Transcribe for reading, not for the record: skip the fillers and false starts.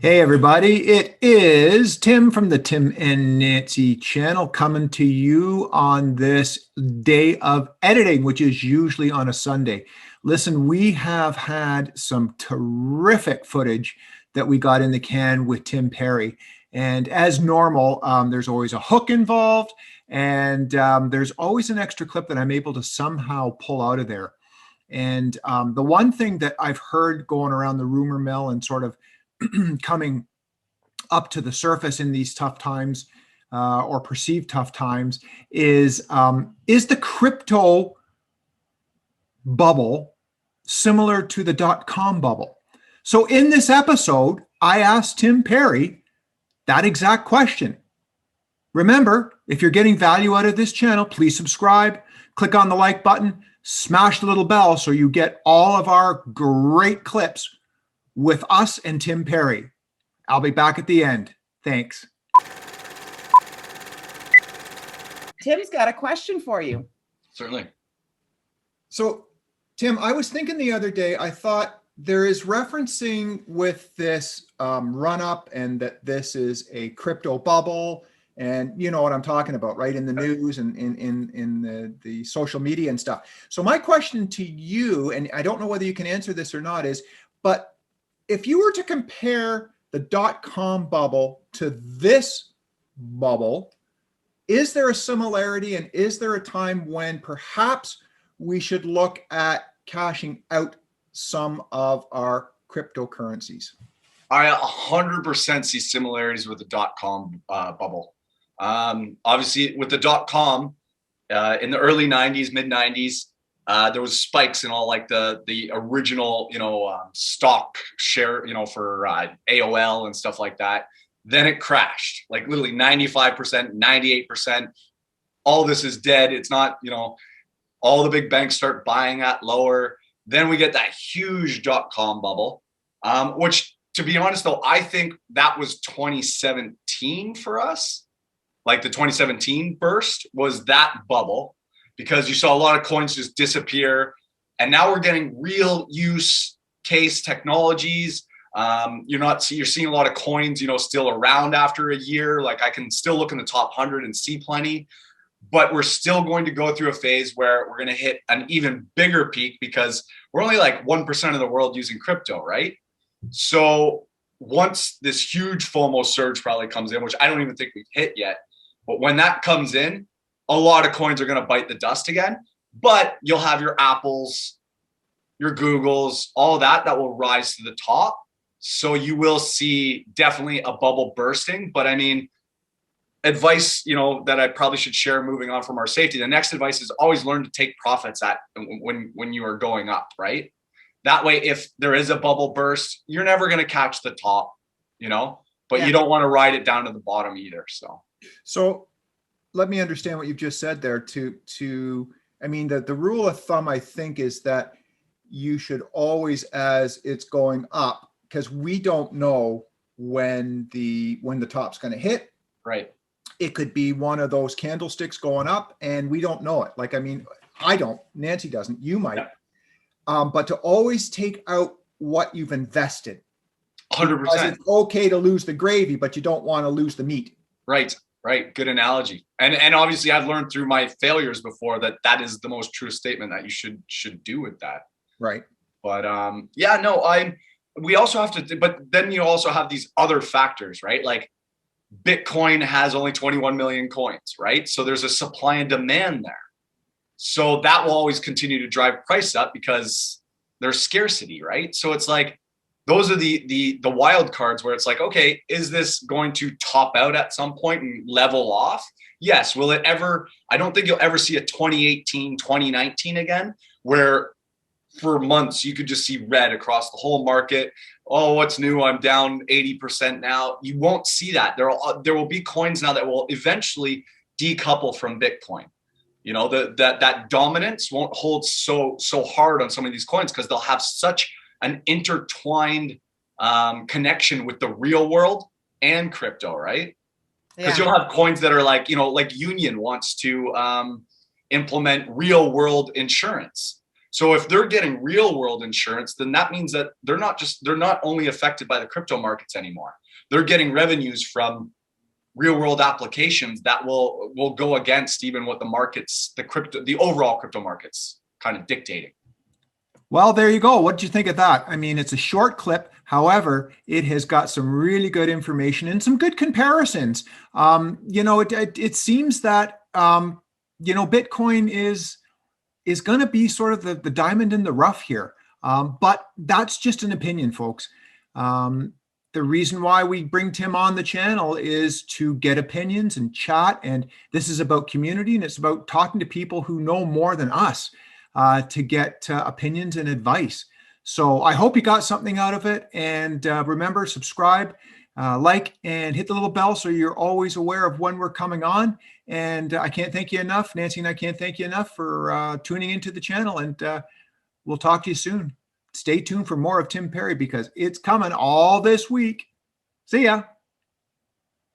Hey everybody, it is Tim from the Tim and Nancy channel coming to you on this day of editing, which is usually on a Sunday. Listen, we have had some terrific footage that we got in the can with Tim Perry. And as normal, there's always a hook involved, and there's always an extra clip that I'm able to somehow pull out of there. And the one thing that I've heard going around the rumor mill and sort of coming up to the surface in these tough times or perceived tough times is the crypto bubble similar to the dot-com bubble? So in this episode, I asked Tim Perry that exact question. Remember, if you're getting value out of this channel, please subscribe, click on the like button, smash the little bell so you get all of our great clips with us and Tim Perry. I'll be back at the end. Thanks. Tim's got a question for you. Certainly. So, Tim, I was thinking the other day, I thought there is referencing with this run up and that this is a crypto bubble. And you know what I'm talking about, right? In the news and in the social media and stuff. So my question to you, and I don't know whether you can answer this or not, is, but if you were to compare the dot-com bubble to this bubble, is there a similarity, and is there a time when perhaps we should look at cashing out some of our cryptocurrencies? I 100% see similarities with the dot-com bubble. Obviously, with the dot-com in the early 90s, mid 90s, there was spikes in all like the original, stock share, for AOL and stuff like that. Then it crashed, like literally 95%, 98%. All this is dead. It's not, all the big banks start buying at lower. Then we get that huge dot-com bubble, which, to be honest, though, I think that was 2017 for us. Like the 2017 burst was that bubble, because you saw a lot of coins just disappear. And now we're getting real use case technologies. You're seeing a lot of coins, still around after a year. Like I can still look in the top 100 and see plenty, but we're still going to go through a phase where we're going to hit an even bigger peak, because we're only like 1% of the world using crypto, right? So once this huge FOMO surge probably comes in, which I don't even think we've hit yet, but when that comes in, a lot of coins are going to bite the dust again, but you'll have your Apples, your Googles, all that will rise to the top. So you will see definitely a bubble bursting. But I mean, advice, that I probably should share moving on from our safety. The next advice is always learn to take profits when you are going up, right? That way, if there is a bubble burst, you're never going to catch the top, but you don't want to ride it down to the bottom either. So let me understand what you've just said there. I mean, the rule of thumb, I think, is that you should always, as it's going up, because we don't know when the top's going to hit. Right. It could be one of those candlesticks going up, and we don't know it. Like, I mean, I don't. Nancy doesn't. You might. Yeah. But to always take out what you've invested. 100%. Because it's okay to lose the gravy, but you don't want to lose the meat. Right. Right. Good analogy. And obviously I've learned through my failures before that is the most true statement that you should do with that. Right. But we also have to, but then you also have these other factors, right? Like Bitcoin has only 21 million coins, right? So there's a supply and demand there. So that will always continue to drive price up because there's scarcity, right? So it's like, those are the wild cards where it's like, okay, is this going to top out at some point and level off? Yes. Will it ever? I don't think you'll ever see a 2018, 2019 again, where for months you could just see red across the whole market. Oh, what's new? I'm down 80% now. You won't see that. There will be coins now that will eventually decouple from Bitcoin. That dominance won't hold so hard on some of these coins because they'll have such an intertwined connection with the real world and crypto, right? Because you'll have coins that are like, like Union wants to implement real world insurance. So if they're getting real world insurance, then that means that they're not only affected by the crypto markets anymore. They're getting revenues from real world applications that will go against even what the markets, the overall crypto markets kind of dictating. Well, there you go. What did you think of that? I mean, it's a short clip. However, it has got some really good information and some good comparisons. It seems that, Bitcoin is going to be sort of the diamond in the rough here. But that's just an opinion, folks. The reason why we bring Tim on the channel is to get opinions and chat. And this is about community, and it's about talking to people who know more than us to get opinions and advice. So I hope you got something out of it. And remember, subscribe, like, and hit the little bell so you're always aware of when we're coming on. And I can't thank you enough. Nancy and I can't thank you enough for tuning into the channel. And we'll talk to you soon. Stay tuned for more of Tim Perry because it's coming all this week. See ya.